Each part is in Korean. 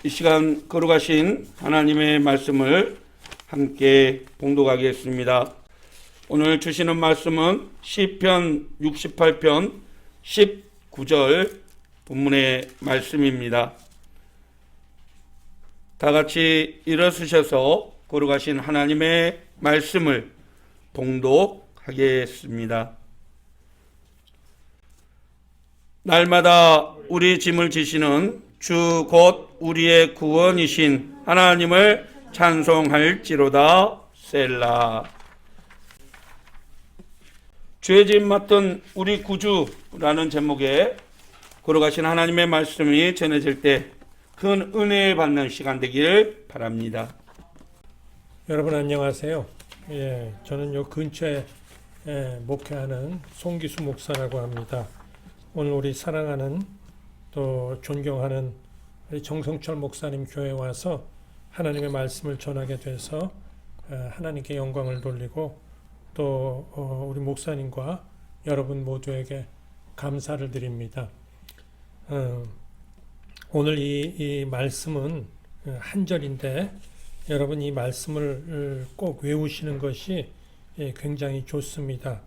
이 시간 거룩하신 하나님의 말씀을 함께 봉독하겠습니다. 오늘 주시는 말씀은 시편 68편 19절 본문의 말씀입니다. 다 같이 일어서셔서 거룩하신 하나님의 말씀을 봉독하겠습니다. 날마다 우리 짐을 지시는 주 곧 우리의 구원이신 하나님을 찬송할지로다. 셀라. 죄 짐 맡은 우리 구주라는 제목의 거룩하신 하나님의 말씀이 전해질 때 큰 은혜 받는 시간 되기를 바랍니다. 여러분 안녕하세요. 저는 요 근처에 목회하는 송기수 목사라고 합니다. 오늘 우리 사랑하는 또 존경하는 우리 정성철 목사님 교회에 와서 하나님의 말씀을 전하게 돼서 하나님께 영광을 돌리고 또 우리 목사님과 여러분 모두에게 감사를 드립니다. 오늘 이 말씀은 한 절인데 여러분 이 말씀을 꼭 외우시는 것이 굉장히 좋습니다.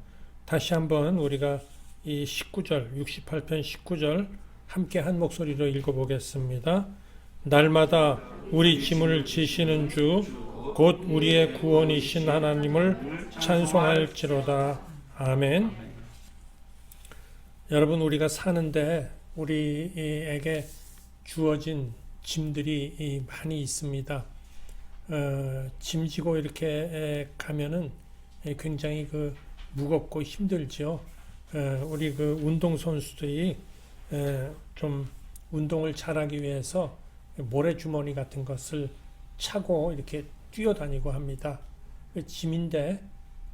다시 한번 우리가 이 19절, 68편 19절 함께 한 목소리로 읽어보겠습니다. 날마다 우리 짐을 지시는 주, 곧 우리의 구원이신 하나님을 찬송할지로다. 아멘. 여러분 우리가 사는데 우리에게 주어진 짐들이 많이 있습니다. 짐지고 이렇게 가면은 굉장히 무겁고 힘들죠. 우리 운동선수들이 좀 운동을 잘하기 위해서 모래주머니 같은 것을 차고 이렇게 뛰어다니고 합니다. 짐인데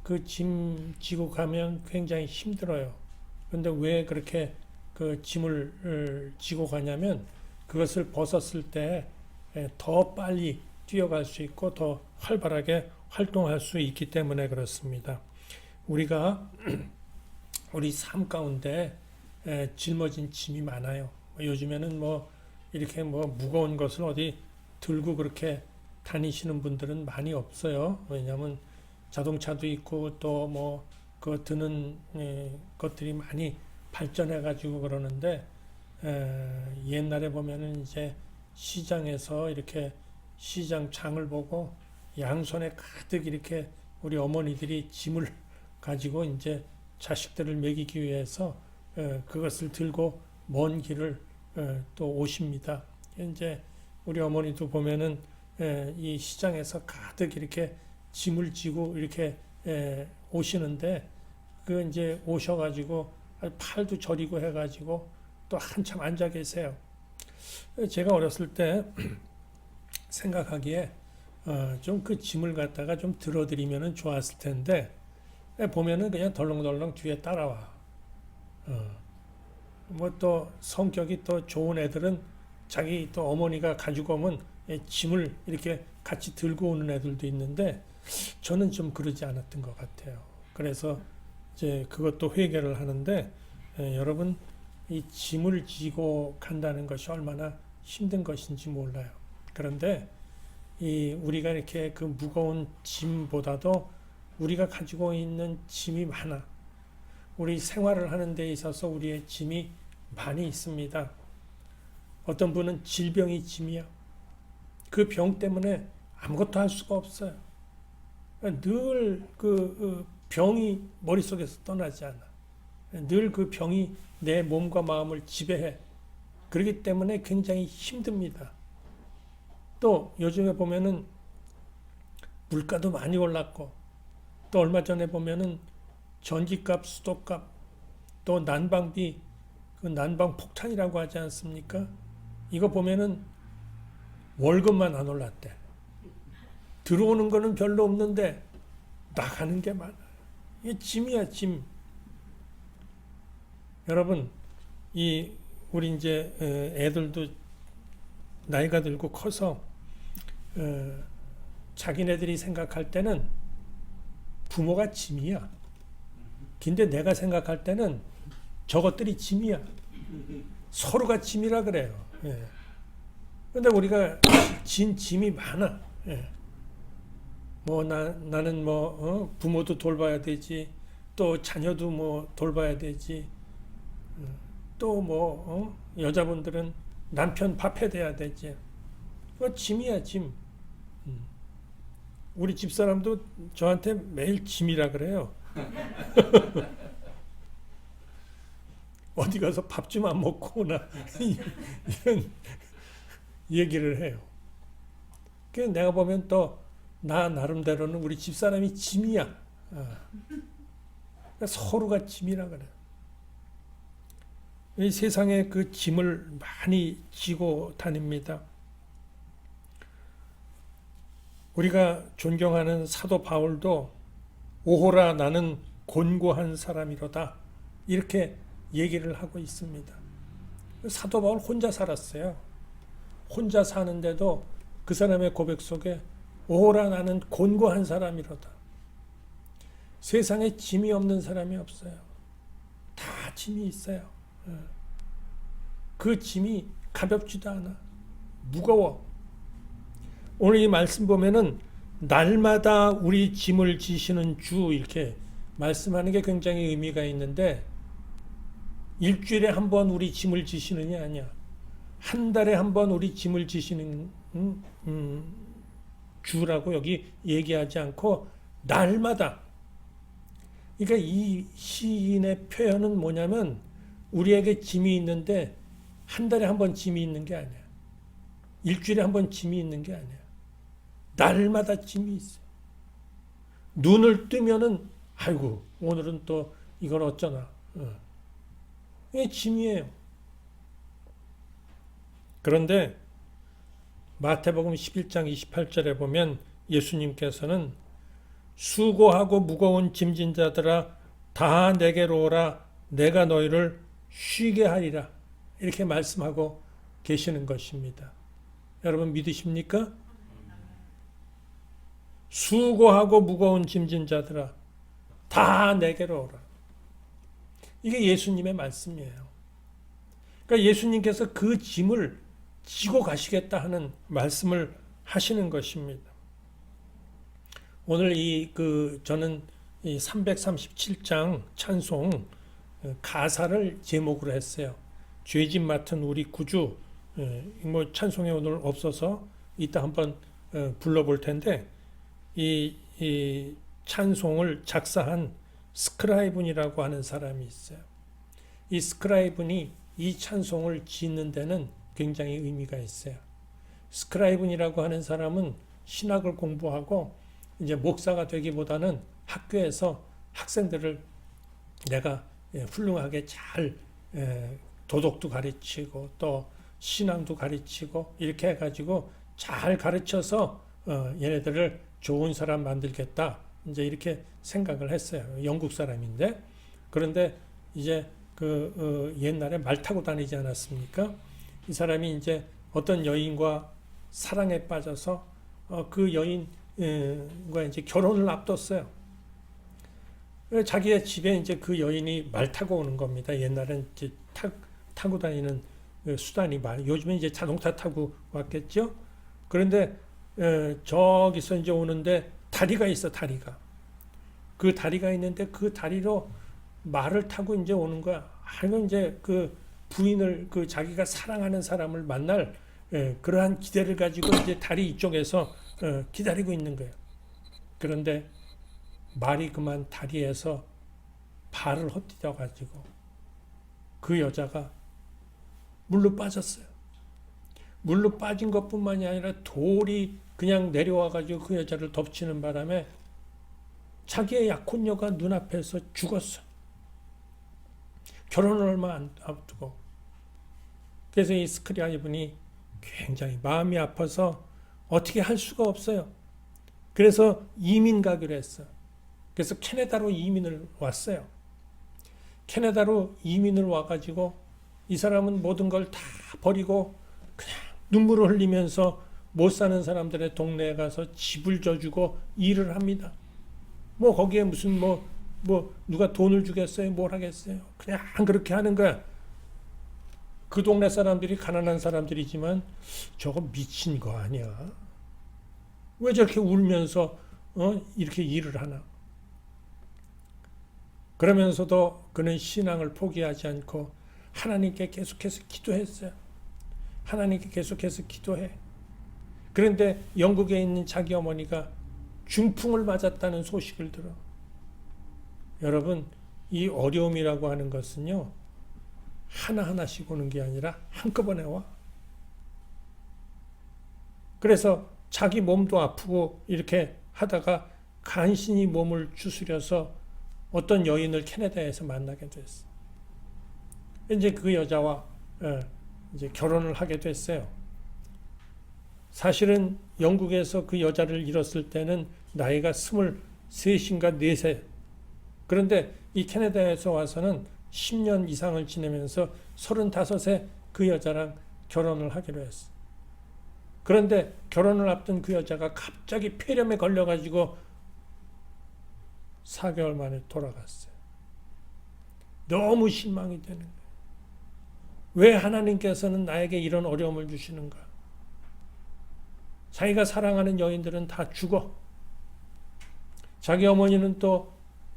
그 짐 지고 가면 굉장히 힘들어요. 그런데 왜 그렇게 그 짐을 지고 가냐면 그것을 벗었을 때 더 빨리 뛰어갈 수 있고 더 활발하게 활동할 수 있기 때문에 그렇습니다. 우리가 우리 삶 가운데 짊어진 짐이 많아요. 요즘에는 이렇게 무거운 것을 어디 들고 그렇게 다니시는 분들은 많이 없어요. 왜냐하면 자동차도 있고 또 그 드는 것들이 많이 발전해 가지고 그러는데 옛날에 보면은 이제 시장에서 이렇게 시장 장을 보고 양손에 가득 이렇게 우리 어머니들이 짐을 가지고 이제 자식들을 먹이기 위해서 그것을 들고 먼 길을 또 오십니다. 이제 우리 어머니도 보면은 이 시장에서 가득 이렇게 짐을 지고 이렇게 오시는데 그 이제 오셔가지고 팔도 저리고 해가지고 또 한참 앉아 계세요. 제가 어렸을 때 생각하기에 좀 그 짐을 갖다가 좀 들어드리면은 좋았을 텐데 보면은 그냥 덜렁덜렁 뒤에 따라와. 또 성격이 또 좋은 애들은 자기 또 어머니가 가지고 오면 짐을 이렇게 같이 들고 오는 애들도 있는데 저는 좀 그러지 않았던 것 같아요. 그래서 이제 그것도 회개를 하는데 여러분 이 짐을 지고 간다는 것이 얼마나 힘든 것인지 몰라요. 그런데 우리가 이렇게 그 무거운 짐보다도 우리가 가지고 있는 짐이 많아. 우리 생활을 하는 데 있어서 우리의 짐이 많이 있습니다. 어떤 분은 질병이 짐이야. 그 병 때문에 아무것도 할 수가 없어요. 늘 그 병이 머릿속에서 떠나지 않아. 늘 그 병이 내 몸과 마음을 지배해. 그렇기 때문에 굉장히 힘듭니다. 또 요즘에 보면은 물가도 많이 올랐고 또 얼마 전에 보면은 전기값, 수도값, 또 난방비, 그 난방 폭탄이라고 하지 않습니까? 이거 보면은 월급만 안 올랐대. 들어오는 거는 별로 없는데 나가는 게 많아. 이게 짐이야, 짐. 여러분, 우리 이제 애들도 나이가 들고 커서 자기네들이 생각할 때는 부모가 짐이야. 근데 내가 생각할 때는 저것들이 짐이야. 서로가 짐이라 그래요. 예. 근데 우리가 진 짐이 많아. 예. 뭐 나는 뭐 부모도 돌봐야 되지, 또 자녀도 뭐 돌봐야 되지, 또 뭐 여자분들은 남편 밥 해줘야 되지. 그 짐이야 짐. 우리 집사람도 저한테 매일 짐이라 그래요. 어디 가서 밥 좀 안 먹고 오나 이런 얘기를 해요. 그래서 내가 보면 또 나 나름대로는 우리 집사람이 짐이야. 그러니까 서로가 짐이라 그래. 이 세상에 그 짐을 많이 지고 다닙니다. 우리가 존경하는 사도 바울도 오호라 나는 곤고한 사람이로다 이렇게 얘기를 하고 있습니다. 사도 바울 혼자 살았어요. 혼자 사는데도 그 사람의 고백 속에 오호라 나는 곤고한 사람이로다. 세상에 짐이 없는 사람이 없어요. 다 짐이 있어요. 그 짐이 가볍지도 않아. 무거워. 오늘 이 말씀 보면은 날마다 우리 짐을 지시는 주 이렇게 말씀하는 게 굉장히 의미가 있는데 일주일에 한 번 우리 짐을 지시느냐 아니야. 한 달에 한 번 우리 짐을 지시는 주라고 여기 얘기하지 않고 날마다. 그러니까 이 시인의 표현은 뭐냐면 우리에게 짐이 있는데 한 달에 한 번 짐이 있는 게 아니야. 일주일에 한 번 짐이 있는 게 아니야. 날마다 짐이 있어. 눈을 뜨면은 아이고 오늘은 또 이걸 어쩌나. 이게 짐이에요. 그런데 마태복음 11장 28절에 보면 예수님께서는 수고하고 무거운 짐진 자들아 다 내게로 오라 내가 너희를 쉬게 하리라 이렇게 말씀하고 계시는 것입니다. 여러분 믿으십니까? 수고하고 무거운 짐진 자들아 다 내게로 오라. 이게 예수님의 말씀이에요. 그러니까 예수님께서 그 짐을 지고 가시겠다 하는 말씀을 하시는 것입니다. 오늘 저는 이 337장 찬송 가사를 제목으로 했어요. 죄짐 맡은 우리 구주. 뭐 찬송에 오늘 없어서 이따 한번 불러볼 텐데 이 찬송을 작사한 스크라이븐이라고 하는 사람이 있어요. 이 스크라이븐이 이 찬송을 짓는 데는 굉장히 의미가 있어요. 스크라이븐이라고 하는 사람은 신학을 공부하고 이제 목사가 되기보다는 학교에서 학생들을 내가 훌륭하게 잘 도덕도 가르치고 또 신앙도 가르치고 이렇게 해가지고 잘 가르쳐서 얘네들을 좋은 사람 만들겠다 이제 이렇게 생각을 했어요. 영국 사람인데 그런데 이제 옛날에 말 타고 다니지 않았습니까? 이 사람이 이제 어떤 여인과 사랑에 빠져서 그 여인과 이제 결혼을 앞뒀어요. 자기의 집에 이제 그 여인이 말 타고 오는 겁니다. 옛날엔 이제 타고 다니는 수단이 말. 요즘은 이제 자동차 타고 왔겠죠. 그런데 저기서 이제 오는데 다리가 있어, 다리가. 그 다리가 있는데 그 다리로 말을 타고 이제 오는 거야. 아이고 이제 그 부인을 자기가 사랑하는 사람을 만날 그러한 기대를 가지고 이제 다리 이쪽에서 기다리고 있는 거예요. 그런데 말이 그만 다리에서 발을 헛디뎌 가지고 그 여자가 물로 빠졌어요. 물로 빠진 것뿐만이 아니라 돌이 그냥 내려와 가지고 그 여자를 덮치는 바람에 자기의 약혼녀가 눈앞에서 죽었어. 결혼을 얼마 안 앞두고. 그래서 이 스크라이븐이 굉장히 마음이 아파서 어떻게 할 수가 없어요. 그래서 이민 가기로 했어. 그래서 캐나다로 이민을 왔어요. 캐나다로 이민을 와가지고 이 사람은 모든 걸 다 버리고 그냥 눈물을 흘리면서 못 사는 사람들의 동네에 가서 집을 져주고 일을 합니다. 뭐 거기에 무슨 뭐 누가 돈을 주겠어요? 뭘 하겠어요? 그냥 그렇게 하는 거야. 그 동네 사람들이 가난한 사람들이지만 저거 미친 거 아니야? 왜 저렇게 울면서 이렇게 일을 하나? 그러면서도 그는 신앙을 포기하지 않고 하나님께 계속해서 기도했어요. 하나님께 계속해서 기도해. 그런데 영국에 있는 자기 어머니가 중풍을 맞았다는 소식을 들어. 여러분, 이 어려움이라고 하는 것은요, 하나하나씩 오는 게 아니라 한꺼번에 와. 그래서 자기 몸도 아프고 이렇게 하다가 간신히 몸을 추스려서 어떤 여인을 캐나다에서 만나게 됐어. 이제 그 여자와 이제 결혼을 하게 됐어요. 사실은 영국에서 그 여자를 잃었을 때는 나이가 23인가 4세. 그런데 이 캐나다에서 와서는 10년 이상을 지내면서 35세 그 여자랑 결혼을 하기로 했어. 그런데 결혼을 앞둔 그 여자가 갑자기 폐렴에 걸려가지고 4개월 만에 돌아갔어요. 너무 실망이 되는 거예요. 왜 하나님께서는 나에게 이런 어려움을 주시는가? 자기가 사랑하는 여인들은 다 죽어. 자기 어머니는 또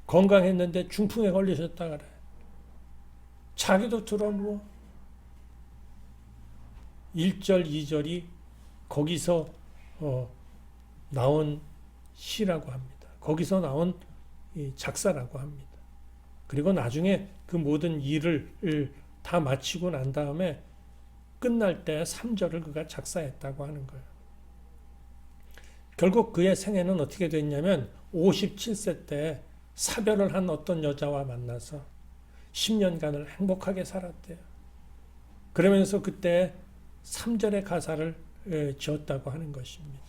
건강했는데 중풍에 걸리셨다 그래. 자기도 드러누워. 1절, 2절이 거기서 나온 시라고 합니다. 거기서 나온 작사라고 합니다. 그리고 나중에 그 모든 일을 다 마치고 난 다음에 끝날 때 3절을 그가 작사했다고 하는 거예요. 결국 그의 생애는 어떻게 됐냐면 57세 때 사별을 한 어떤 여자와 만나서 10년간을 행복하게 살았대요. 그러면서 그때 3절의 가사를 지었다고 하는 것입니다.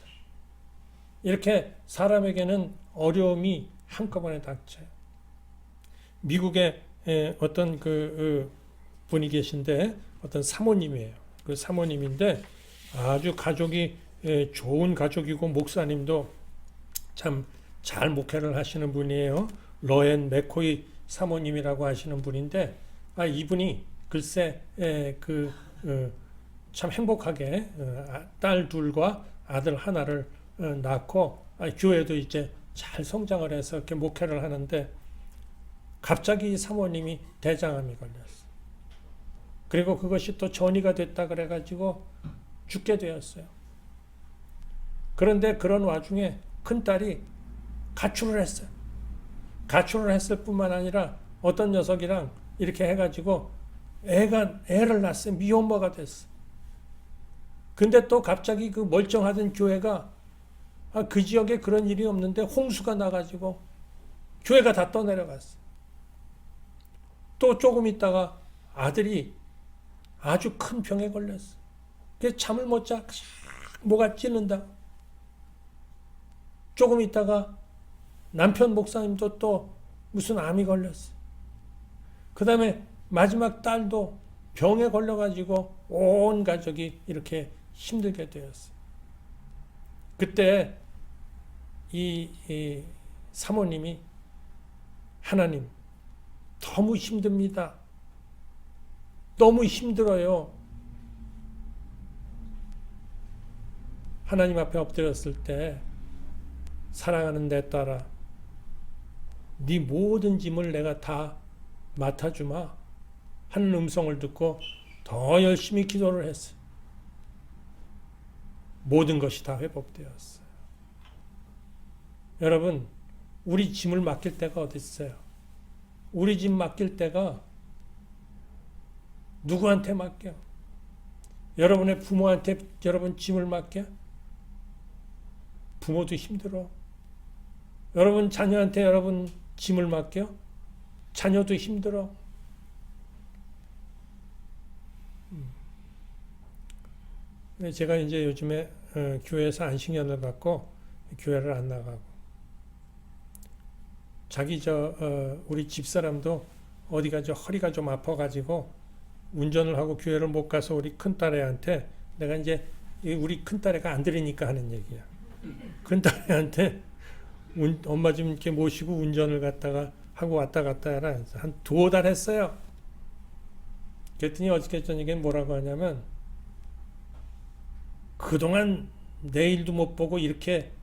이렇게 사람에게는 어려움이 한꺼번에 닥쳐요. 미국에 어떤 분이 계신데 어떤 사모님이에요. 그 사모님인데 아주 가족이 좋은 가족이고 목사님도 참 잘 목회를 하시는 분이에요. 러앤 맥코이 사모님이라고 하시는 분인데 이분이 글쎄 참 행복하게 딸 둘과 아들 하나를 낳고 교회도 이제 잘 성장을 해서 이렇게 목회를 하는데 갑자기 이 사모님이 대장암이 걸렸어. 그리고 그것이 또 전이가 됐다 그래가지고 죽게 되었어요. 그런데 그런 와중에 큰딸이 가출을 했어요. 가출을 했을 뿐만 아니라 어떤 녀석이랑 이렇게 해가지고 애를 낳았어요. 미혼모가 됐어. 근데 또 갑자기 그 멀쩡하던 교회가 그 지역에 그런 일이 없는데 홍수가 나가지고 교회가 다 떠내려갔어. 또 조금 있다가 아들이 아주 큰 병에 걸렸어. 그래서 잠을 못 자. 뭐가 찌는다. 조금 있다가 남편 목사님도 또 무슨 암이 걸렸어. 그 다음에 마지막 딸도 병에 걸려가지고 온 가족이 이렇게 힘들게 되었어. 그때 이 사모님이 하나님 너무 힘듭니다. 너무 힘들어요. 하나님 앞에 엎드렸을 때 사랑하는 내 딸아, 네 모든 짐을 내가 다 맡아주마 하는 음성을 듣고 더 열심히 기도를 했어요. 모든 것이 다 회복되었어요. 여러분, 우리 짐을 맡길 때가 어디 있어요? 우리 짐 맡길 때가 누구한테 맡겨? 여러분의 부모한테 여러분 짐을 맡겨? 부모도 힘들어. 여러분 자녀한테 여러분 짐을 맡겨? 자녀도 힘들어. 제가 이제 요즘에 교회에서 안식년을 받고 교회를 안 나가고 우리 집사람도 어디가 허리가 좀 아파가지고 운전을 하고 교회를 못 가서 우리 큰딸애한테 내가 이제 우리 큰딸애가 안 들으니까 하는 얘기야. 큰딸애한테 엄마 좀 이렇게 모시고 운전을 갔다가 하고 왔다 갔다 해라. 한 2달 했어요. 그랬더니 어저께 저녁에 뭐라고 하냐면 그동안 내일도 못 보고 이렇게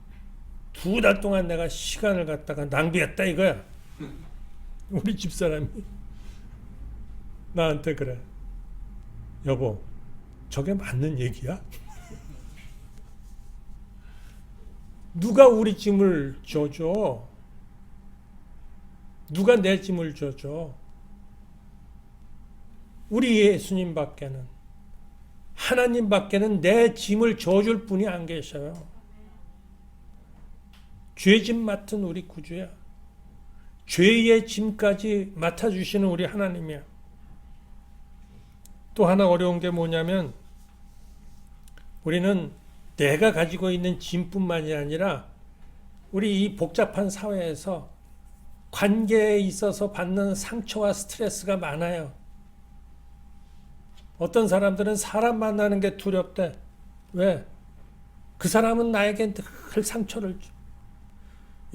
2달 동안 내가 시간을 갖다가 낭비했다 이거야. 우리 집사람이 나한테 그래. 여보, 저게 맞는 얘기야? 누가 우리 짐을 져줘? 누가 내 짐을 져줘? 우리 예수님 밖에는, 하나님 밖에는 내 짐을 져줄 분이 안 계셔요. 죄짐 맡은 우리 구주야. 죄의 짐까지 맡아주시는 우리 하나님이야. 또 하나 어려운 게 뭐냐면 우리는 내가 가지고 있는 짐뿐만이 아니라 우리 이 복잡한 사회에서 관계에 있어서 받는 상처와 스트레스가 많아요. 어떤 사람들은 사람 만나는 게 두렵대. 왜? 그 사람은 나에게 늘 상처를 줘.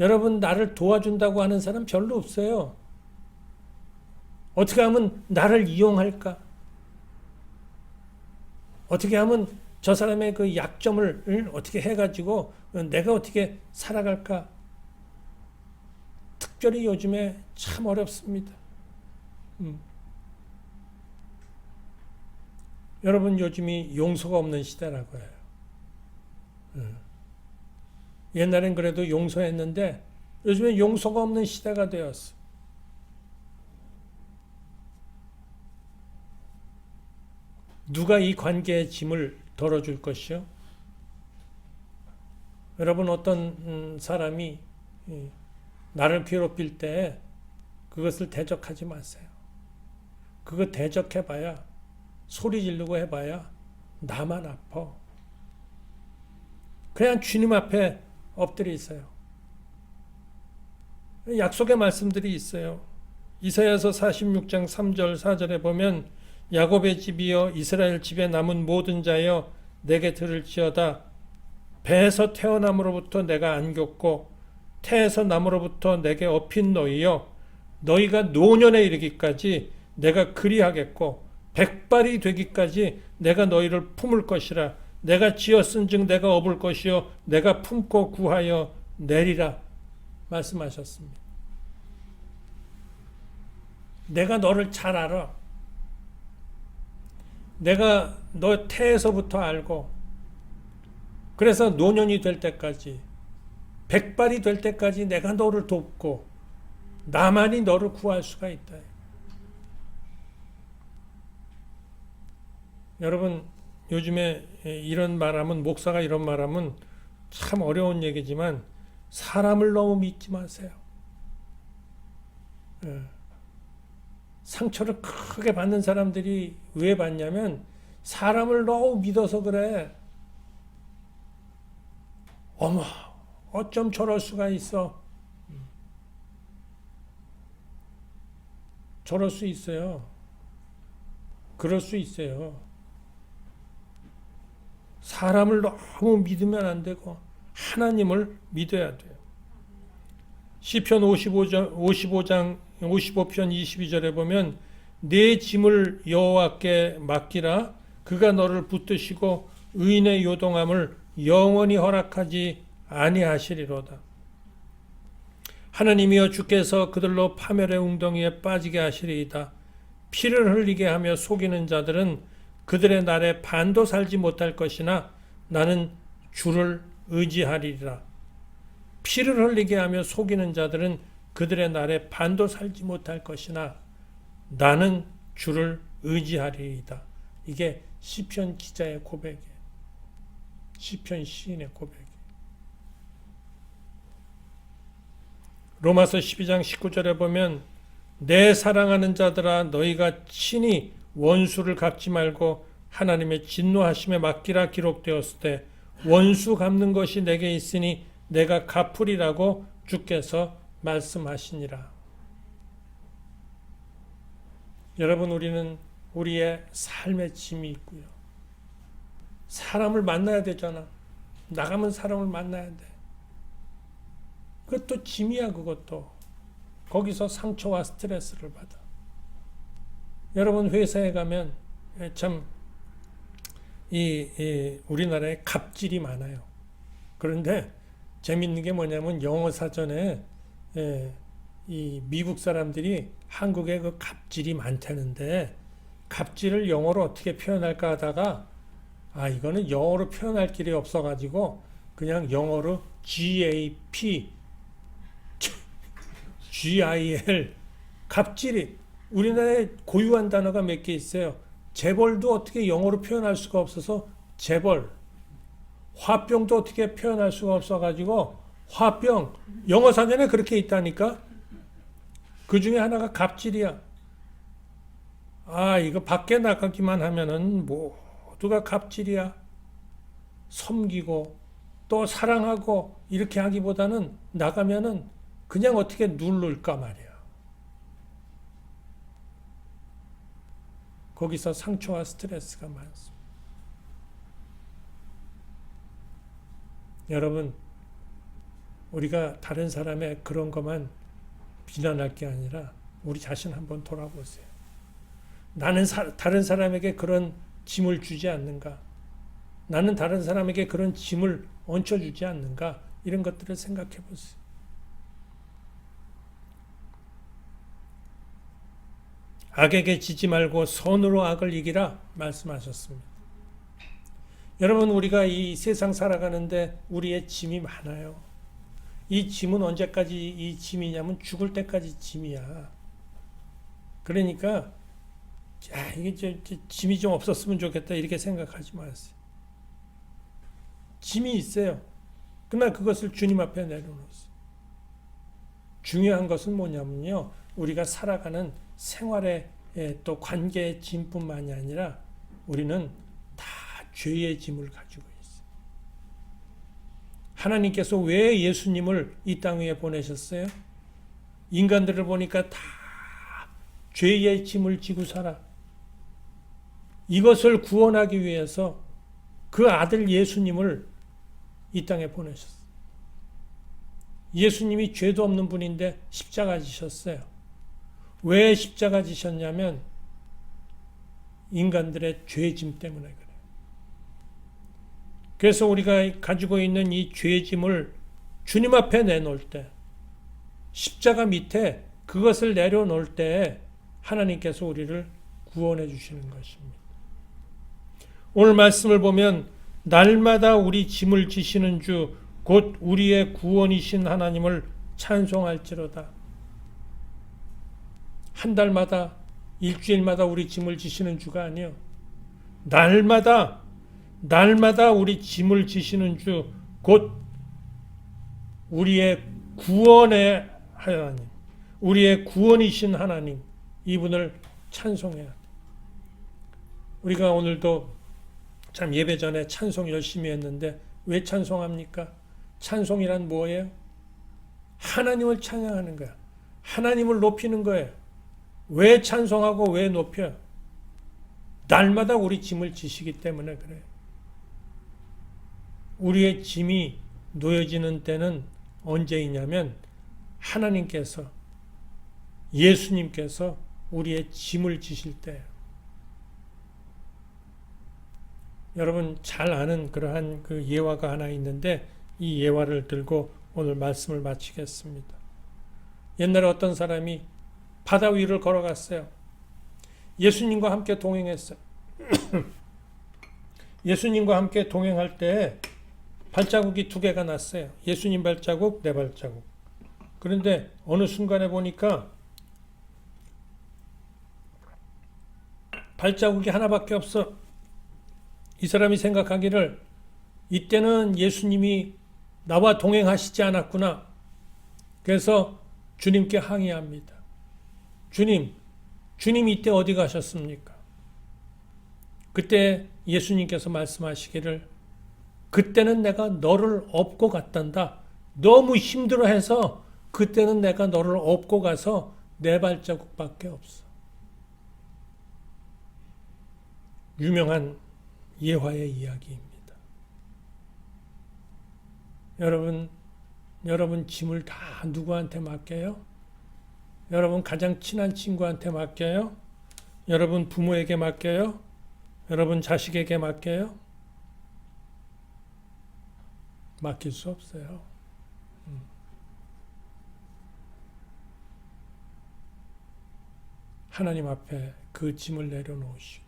여러분, 나를 도와준다고 하는 사람 별로 없어요. 어떻게 하면 나를 이용할까? 어떻게 하면 저 사람의 그 약점을 어떻게 해가지고 내가 어떻게 살아갈까? 특별히 요즘에 참 어렵습니다. 여러분, 요즘이 용서가 없는 시대라고 해요. 옛날엔 그래도 용서했는데 요즘엔 용서가 없는 시대가 되었어. 누가 이 관계의 짐을 덜어줄 것이요? 여러분, 어떤 사람이 나를 괴롭힐 때 그것을 대적하지 마세요. 그거 대적해봐야, 소리 지르고 해봐야 나만 아파. 그냥 주님 앞에 엎드려 있어요. 약속의 말씀들이 있어요. 이사야서 46장 3절 4절에 보면 야곱의 집이여 이스라엘 집에 남은 모든 자여 내게 들을지어다. 배에서 태어남으로부터 내가 안겼고 태에서 남으로부터 내게 업힌 너희여 너희가 노년에 이르기까지 내가 그리하겠고 백발이 되기까지 내가 너희를 품을 것이라. 내가 지었은즉 내가 업을 것이요 내가 품고 구하여 내리라 말씀하셨습니다. 내가 너를 잘 알아. 내가 너 태에서부터 알고 그래서 노년이 될 때까지 백발이 될 때까지 내가 너를 돕고 나만이 너를 구할 수가 있다. 여러분, 요즘에 이런 말하면, 목사가 이런 말하면 참 어려운 얘기지만 사람을 너무 믿지 마세요. 상처를 크게 받는 사람들이 왜 받냐면 사람을 너무 믿어서 그래. 어머, 어쩜 저럴 수가 있어. 저럴 수 있어요. 그럴 수 있어요. 사람을 너무 믿으면 안 되고 하나님을 믿어야 돼요. 시편 55편 22절에 보면 내 짐을 여호와께 맡기라. 그가 너를 붙드시고 의인의 요동함을 영원히 허락하지 아니하시리로다. 하나님이여 주께서 그들로 파멸의 웅덩이에 빠지게 하시리이다. 피를 흘리게 하며 속이는 자들은 그들의 날에 반도 살지 못할 것이나 나는 주를 의지하리라. 피를 흘리게 하며 속이는 자들은 그들의 날에 반도 살지 못할 것이나 나는 주를 의지하리이다. 이게 시편 기자의 고백이에요. 시편 시인의 고백이에요. 로마서 12장 19절에 보면 내 사랑하는 자들아 너희가 친히 원수를 갚지 말고 하나님의 진노하심에 맡기라 기록되었을 때 원수 갚는 것이 내게 있으니 내가 갚으리라고 주께서 말씀하시니라. 여러분, 우리는 우리의 삶의 짐이 있고요. 사람을 만나야 되잖아. 나가면 사람을 만나야 돼. 그것도 짐이야. 그것도 거기서 상처와 스트레스를 받아. 여러분, 회사에 가면 참 우리나라에 갑질이 많아요. 그런데 재밌는 게 뭐냐면 영어 사전에 이 미국 사람들이 한국에 그 갑질이 많다는데 갑질을 영어로 어떻게 표현할까 하다가 이거는 영어로 표현할 길이 없어가지고 그냥 영어로 GAP, GIL 갑질이 우리나라에 고유한 단어가 몇 개 있어요. 재벌도 어떻게 영어로 표현할 수가 없어서 재벌, 화병도 어떻게 표현할 수가 없어가지고 화병, 영어 사전에 그렇게 있다니까. 그 중에 하나가 갑질이야. 이거 밖에 나가기만 하면은 모두가 갑질이야. 섬기고 또 사랑하고 이렇게 하기보다는 나가면은 그냥 어떻게 누를까 말이야. 거기서 상처와 스트레스가 많습니다. 여러분, 우리가 다른 사람의 그런 것만 비난할 게 아니라 우리 자신 한번 돌아보세요. 나는 다른 사람에게 그런 짐을 주지 않는가? 나는 다른 사람에게 그런 짐을 얹혀주지 않는가? 이런 것들을 생각해 보세요. 악에게 지지 말고 선으로 악을 이기라 말씀하셨습니다. 여러분, 우리가 이 세상 살아가는데 우리의 짐이 많아요. 이 짐은 언제까지 이 짐이냐면 죽을 때까지 짐이야. 그러니까 이게 짐이 좀 없었으면 좋겠다 이렇게 생각하지 마세요. 짐이 있어요. 그러나 그것을 주님 앞에 내려놓으세요. 중요한 것은 뭐냐면요. 우리가 살아가는 생활의 또 관계의 짐뿐만이 아니라 우리는 다 죄의 짐을 가지고 있어요. 하나님께서 왜 예수님을 이 땅 위에 보내셨어요? 인간들을 보니까 다 죄의 짐을 지고 살아. 이것을 구원하기 위해서 그 아들 예수님을 이 땅에 보내셨어요. 예수님이 죄도 없는 분인데 십자가 지셨어요. 왜 십자가 지셨냐면 인간들의 죄짐 때문에 그래요. 그래서 우리가 가지고 있는 이 죄짐을 주님 앞에 내놓을 때, 십자가 밑에 그것을 내려놓을 때 하나님께서 우리를 구원해 주시는 것입니다. 오늘 말씀을 보면 날마다 우리 짐을 지시는 주 곧 우리의 구원이신 하나님을 찬송할지로다. 한 달마다 일주일마다 우리 짐을 지시는 주가 아니요. 날마다 우리 짐을 지시는 주 곧 우리의 구원의 하나님, 우리의 구원이신 하나님, 이분을 찬송해야 돼. 우리가 오늘도 참 예배 전에 찬송 열심히 했는데 왜 찬송합니까? 찬송이란 뭐예요? 하나님을 찬양하는 거야. 하나님을 높이는 거예요. 왜 찬송하고 왜 높여? 날마다 우리 짐을 지시기 때문에 그래요. 우리의 짐이 놓여지는 때는 언제이냐면 하나님께서, 예수님께서 우리의 짐을 지실 때예요. 여러분 잘 아는 그러한 그 예화가 하나 있는데 이 예화를 들고 오늘 말씀을 마치겠습니다. 옛날에 어떤 사람이 바다 위를 걸어갔어요. 예수님과 함께 동행했어요. 예수님과 함께 동행할 때 발자국이 2개가 났어요. 예수님 발자국, 내 발자국. 그런데 어느 순간에 보니까 발자국이 하나밖에 없어. 이 사람이 생각하기를 이때는 예수님이 나와 동행하시지 않았구나. 그래서 주님께 항의합니다. 주님 이때 어디 가셨습니까? 그때 예수님께서 말씀하시기를 그때는 내가 너를 업고 갔단다. 너무 힘들어해서 그때는 내가 너를 업고 가서 내 발자국밖에 없어. 유명한 예화의 이야기입니다. 여러분 짐을 다 누구한테 맡겨요? 여러분 가장 친한 친구한테 맡겨요? 여러분 부모에게 맡겨요? 여러분 자식에게 맡겨요? 맡길 수 없어요. 하나님 앞에 그 짐을 내려놓으시고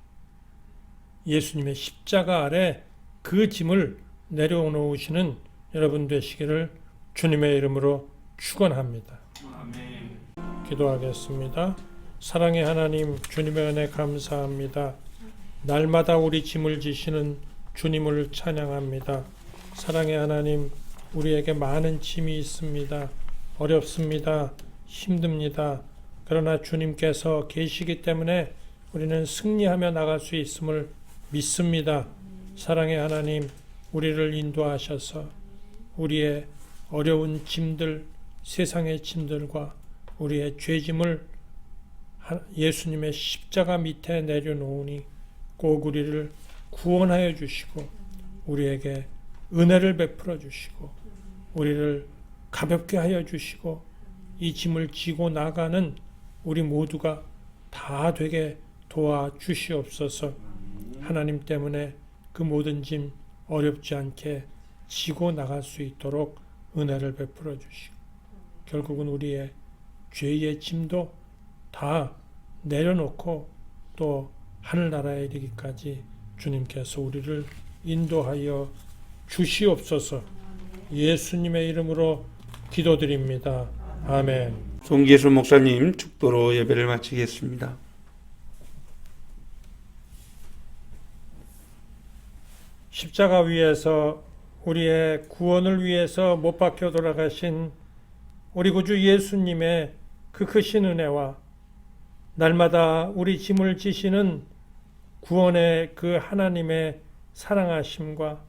예수님의 십자가 아래 그 짐을 내려놓으시는 여러분 되시기를 주님의 이름으로 축원합니다. 아멘. 기도하겠습니다. 사랑의 하나님, 주님의 은혜 감사합니다. 날마다 우리 짐을 지시는 주님을 찬양합니다. 사랑의 하나님, 우리에게 많은 짐이 있습니다. 어렵습니다. 힘듭니다. 그러나 주님께서 계시기 때문에 우리는 승리하며 나갈 수 있음을 믿습니다. 사랑의 하나님, 우리를 인도하셔서 우리의 어려운 짐들, 세상의 짐들과 우리의 죄짐을 예수님의 십자가 밑에 내려놓으니 꼭 우리를 구원하여 주시고 우리에게 은혜를 베풀어 주시고 우리를 가볍게 하여 주시고 이 짐을 지고 나가는 우리 모두가 다 되게 도와주시옵소서. 하나님 때문에 그 모든 짐 어렵지 않게 지고 나갈 수 있도록 은혜를 베풀어 주시고 결국은 우리의 죄의 짐도 다 내려놓고 또 하늘나라에 이르기까지 주님께서 우리를 인도하여 주시옵소서. 예수님의 이름으로 기도드립니다. 아멘. 송기수 목사님 축도로 예배를 마치겠습니다. 십자가 위에서 우리의 구원을 위해서 못 박혀 돌아가신 우리 구주 예수님의 그 크신 은혜와 날마다 우리 짐을 지시는 구원의 그 하나님의 사랑하심과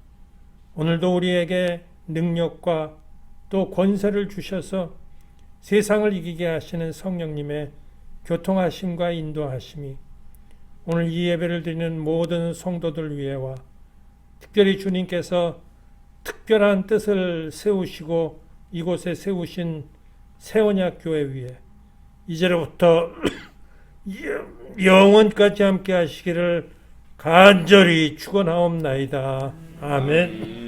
오늘도 우리에게 능력과 또 권세를 주셔서 세상을 이기게 하시는 성령님의 교통하심과 인도하심이 오늘 이 예배를 드리는 모든 성도들 위에와 특별히 주님께서 특별한 뜻을 세우시고 이곳에 세우신 새언약 교회 위에 이제로부터 영원까지 함께 하시기를 간절히 축원하옵나이다. 아멘.